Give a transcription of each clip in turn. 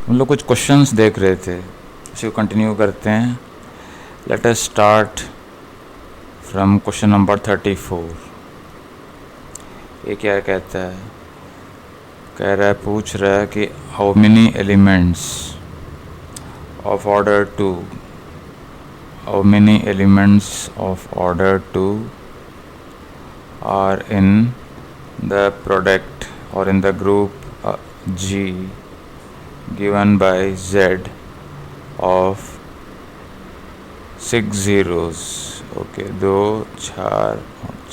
हम लोग कुछ क्वेश्चंस देख रहे थे, इसी को कंटिन्यू करते हैं। Let us start from question number 34। ये क्या कहता है? कह रहा है, पूछ रहा है कि how many elements of order 2, how many elements of order 2 are in the product और in the group G given by Z of 6 zeros, okay, 2, 4 और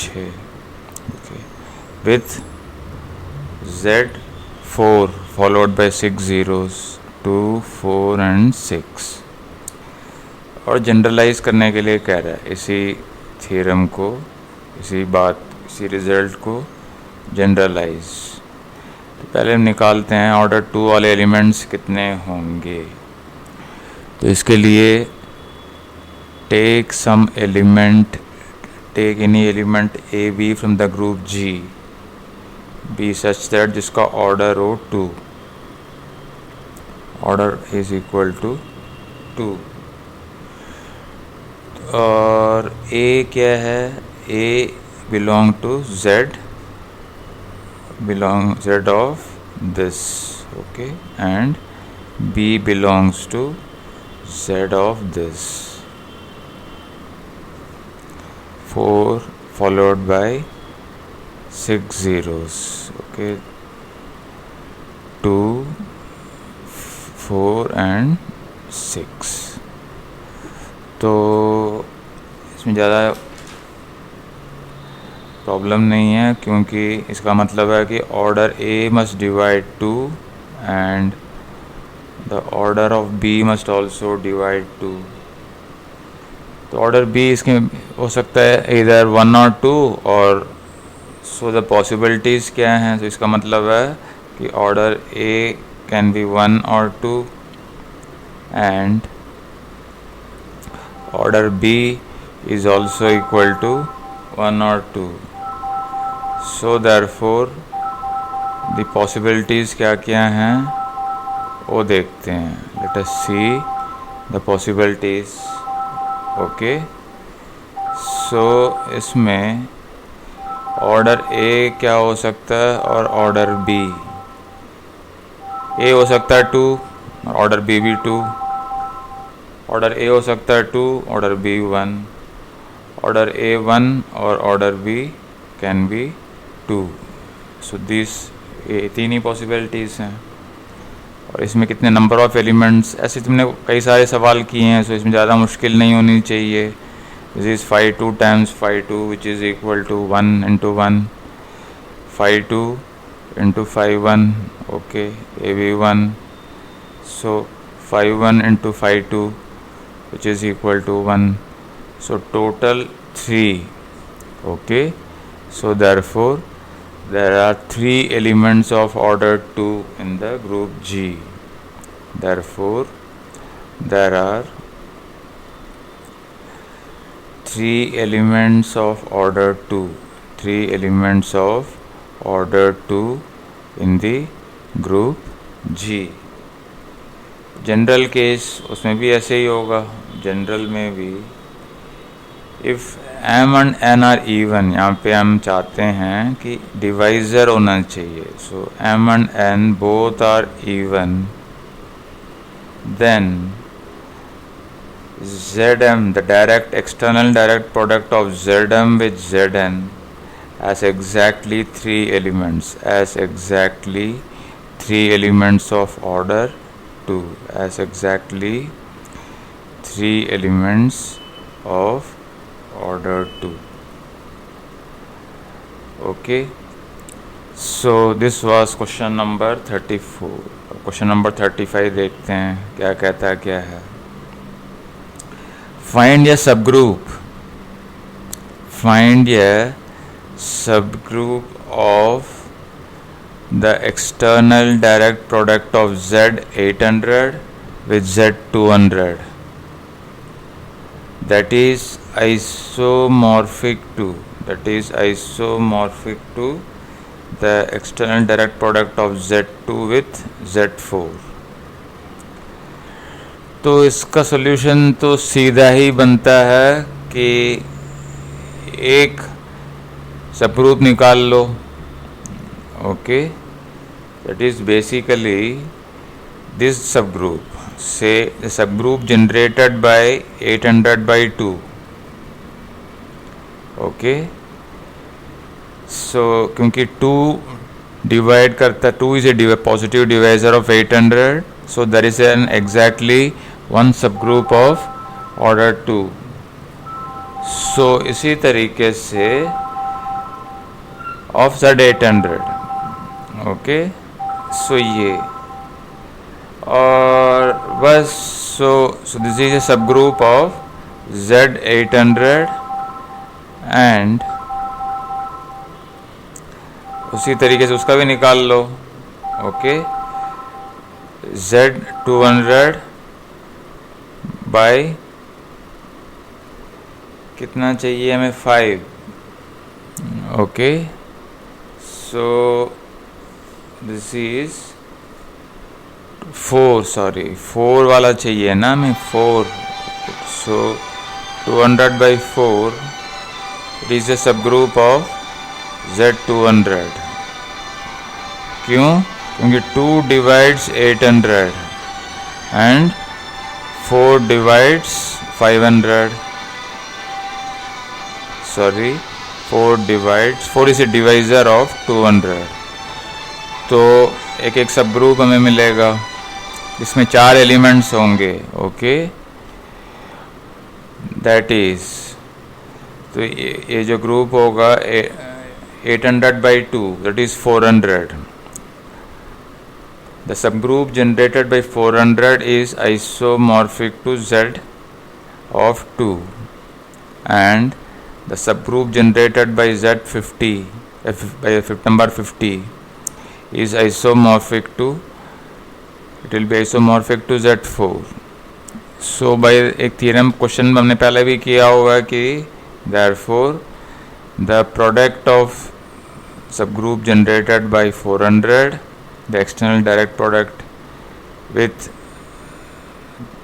6, okay, with Z 4 followed by 6 zeros, 2, 4 and 6। और generalise करने के लिए कह रहा है इसी थ्योरम को, इसी रिजल्ट को जनरलाइज। तो पहले हम निकालते हैं ऑर्डर 2 वाले एलिमेंट्स कितने होंगे। तो इसके लिए take some element, take any element A B from the group G be such that जिसका ऑर्डर हो 2, ऑर्डर इज इक्वल टू 2। और ए क्या है? A belong to Z, Z of this, okay, and B belongs to Z of this। 4 followed by 6 zeros, okay, 2, 4 and 6। तो इसमें ज़्यादा problem नहीं है, क्योंकि इसका मतलब है कि order A must divide 2 and the order of B must also divide 2। तो ऑर्डर बी इसके हो सकता है इधर 1 और 2, और सो द पॉसिबिलिटीज़ क्या हैं? तो इसका मतलब है कि ऑर्डर ए कैन बी 1 और 2 and order B is also equal to 1 और 2। So therefore the possibilities क्या क्या हैं वो देखते हैं। Let us see the possibilities, okay। So इसमें ऑर्डर ए क्या हो सकता है और ऑर्डर बी। ए हो सकता है 2 और ऑर्डर बी भी 2। ऑर्डर ए हो सकता है 2, ऑर्डर बी 1। ऑर्डर ए 1 और order B can be 2। So this ये 3 ही पॉसिबिलिटीज़ हैं। और इसमें कितने नंबर ऑफ़ एलिमेंट्स, ऐसे तुमने कई सारे सवाल किए हैं, सो इसमें ज़्यादा मुश्किल नहीं होनी चाहिए। This is 5 2 times 5 2 which is equal to 1 into 1, 5 2 into 5 1, okay, A B 1। So 5 1 into 5 2 which is equal to 1। So total 3, okay। So therefore there are 3 elements of order 2 in the group G। Therefore there are 3 elements of order 2, 3 elements of order 2 in the group G। General case उसमें भी ऐसे ही होगा। General में भी if m and n are even, यहाँ पे हम चाहते हैं कि डिवाइज़र होना चाहिए। So m and n both are even, then Zm, the direct external direct product of Zm with Zn as exactly 3 elements, as exactly 3 elements of order 2, as exactly 3 elements of order 2, okay। So this was question number 34। Question number 35 देखते हैं क्या कहता है, क्या है। Find A subgroup, find A subgroup of the external direct product of Z 800 with Z 200 that is isomorphic to the external direct product of Z2 with Z4। तो इसका solution तो सीधा ही बनता है कि एक सब ग्रुप निकाल लो. Okay, that is basically this subgroup. say the subgroup generated by 800 by 2. okay, so क्योंकि 2 डिवाइड करता, 2 is a positive divisor of 800, so there is an exactly one subgroup of order 2. so इसी तरीके से of Z800. okay, so ये और बस. so this is a subgroup of Z800 and उसी तरीके से उसका भी निकाल लो. ओके, Z200 बाय कितना चाहिए हमें, 5. Okay, so this is 4, sorry 4 वाला चाहिए ना हमें, 4. सो 200 by 4 इट इज ए सब ग्रुप ऑफ Z200. क्यों? क्योंकि 2 divides 800 and 4 divides 500. Sorry 4 is a divisor of 200. तो एक एक सब ग्रुप हमें मिलेगा, इसमें 4 एलिमेंट्स होंगे. ओके, दैट इज, तो ये जो ग्रुप होगा 800 by 2, that is 400. The subgroup generated by 400 is isomorphic to Z of 2, and the subgroup generated by Z50 by number 50 is isomorphic to, it will be isomorphic to Z4. So by एक theorem question हमने पहले भी किया हुआ है कि therefore the product of subgroup generated by 400, the external direct product with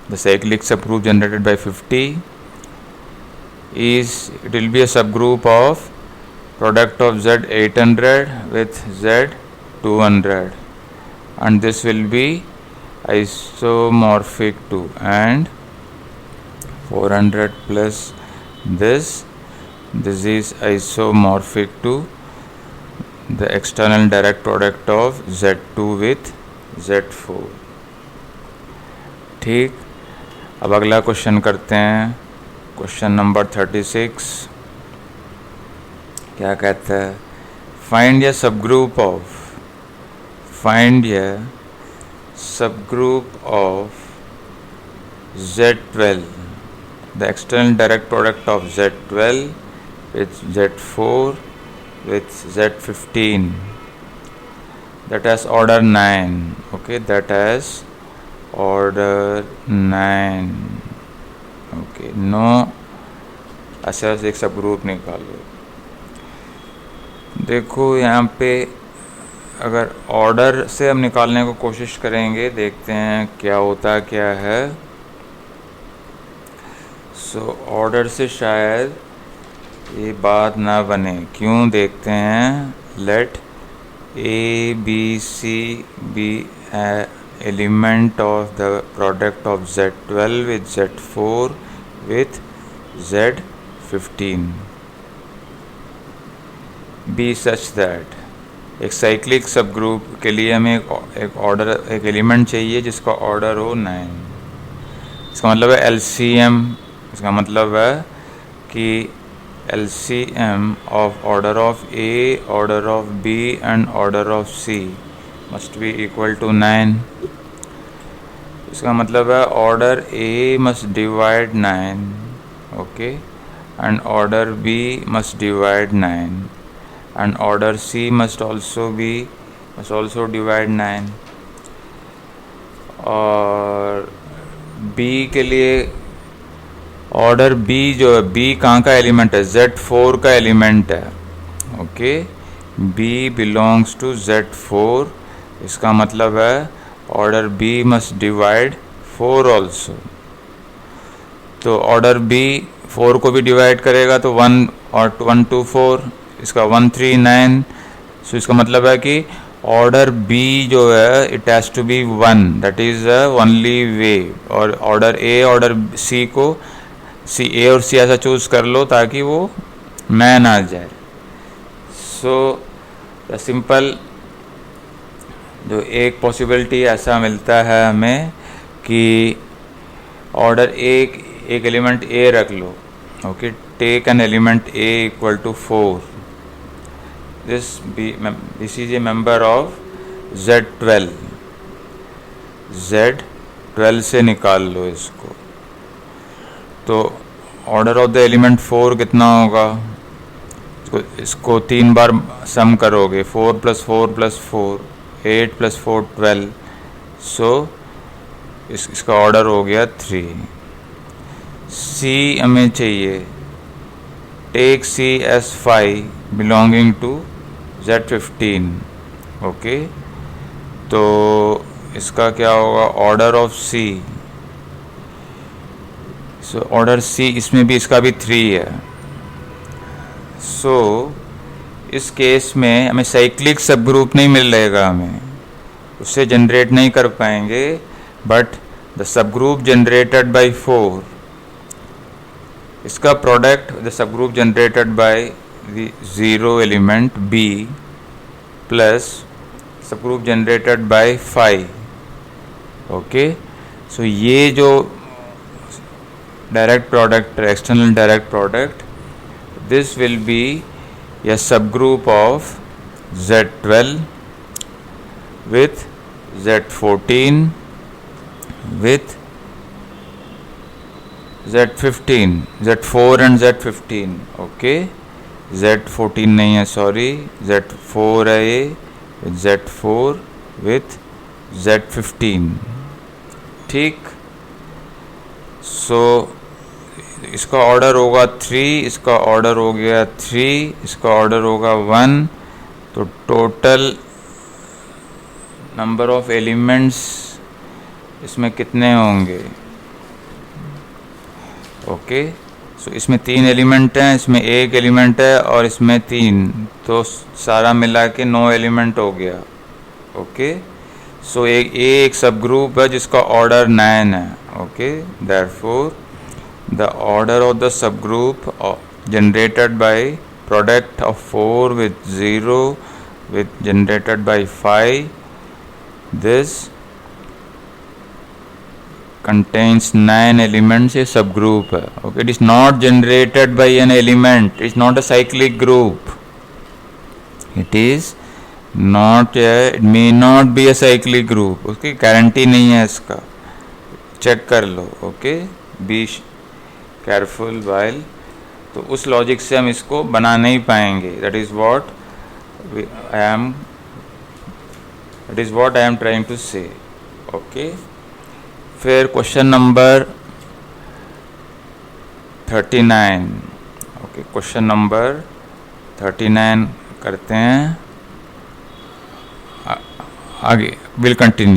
the cyclic subgroup generated by 50 is, it will be a subgroup of product of Z800 with Z200, and this will be isomorphic to, and 400 plus this is isomorphic to the external direct product of Z2 with Z4. ठीक, अब अगला question करते हैं. Question number 36 क्या कहता है? Find A subgroup of Z12, the external direct product of Z12 with Z4 with Z15, that has order 9. okay, that has order 9. okay, no ऐसा एक सब ग्रुप निकालो. देखो यहाँ पे अगर ऑर्डर से हम निकालने को कोशिश करेंगे, देखते हैं क्या होता क्या है. सो ऑर्डर से शायद ये बात ना बने. क्यों? देखते हैं. Let A B C be a element of the product of Z12 with Z4 with Z15 be such that, एक साइक्लिक सब ग्रुप के लिए हमें एक ऑर्डर, एक एलिमेंट चाहिए जिसका ऑर्डर हो 9. इसका मतलब है LCM, इसका मतलब है कि LCM of order of A, order of B and order of C must be equal to 9. इसका मतलब है order A must divide 9, okay, and order B must divide 9, and order C must also divide 9. और B के लिए order B जो है, B कहाँ का एलिमेंट है? Z4 का एलिमेंट है. Okay, B belongs to Z4. इसका मतलब है order B must divide 4 also. तो ऑर्डर बी 4 को भी डिवाइड करेगा तो 1 और 1 2 4, इसका 1 3 9। सो इसका मतलब है कि ऑर्डर बी जो है it has to be 1, that is the only way. और ऑर्डर ए ऑर्डर सी को ए और सी ऐसा चूज़ कर लो ताकि वो मैन आ जाए। सो द सिंपल जो एक पॉसिबिलिटी ऐसा मिलता है हमें कि ऑर्डर एक एलिमेंट ए रख लो, okay, take an element a equal to 4, this is a member of Z12, Z12 से निकाल लो इसको। तो ऑर्डर ऑफ द एलिमेंट 4 कितना होगा, इसको 3 बार सम करोगे, 4 + 4 + 4 8 + 4 12। सो इसका ऑर्डर हो गया 3। सी हमें चाहिए, take c as 5 belonging to Z15, okay. तो इसका क्या होगा, order of c. So order c, इसमें भी इसका भी 3 है। सो इस केस में हमें साइक्लिक सब ग्रुप नहीं मिलेगा, हमें उससे जनरेट नहीं कर पाएंगे, but the subgroup generated by 4, इसका product the subgroup generated by the 0 element B plus subgroup generated by 5, okay. So ये जो direct product, external direct product, this will be a subgroup of Z12 with Z14 with Z15, Z4 and Z15, okay। Z14 नहीं है, sorry, Z4 है ये, Z4 with Z15, ठीक। सो इसका order होगा 3, इसका ऑर्डर हो गया 3, इसका ऑर्डर होगा 1। तो टोटल नंबर ऑफ एलिमेंट्स इसमें कितने होंगे, ओके। सो इसमें 3 एलिमेंट हैं, इसमें 1 एलिमेंट है और इसमें 3, तो सारा मिला के 9 एलिमेंट हो गया, ओके। सो एक सब ग्रुप है जिसका ऑर्डर 9 है, okay. Therefore the order of the subgroup generated by product of 4 with 0 with generated by 5, this contains 9 elements, a subgroup है, okay। It is not generated by an element, it is not a cyclic group, it is not a, it may not be a cyclic group, उसकी guarantee नहीं है, इसका check कर लो, okay. Be careful while, तो उस logic से हम इसको बना नहीं पाएंगे, that is what I am trying to say, okay. फिर question number 39, okay, question number 39 करते हैं, आगे विल कंटिन्यू।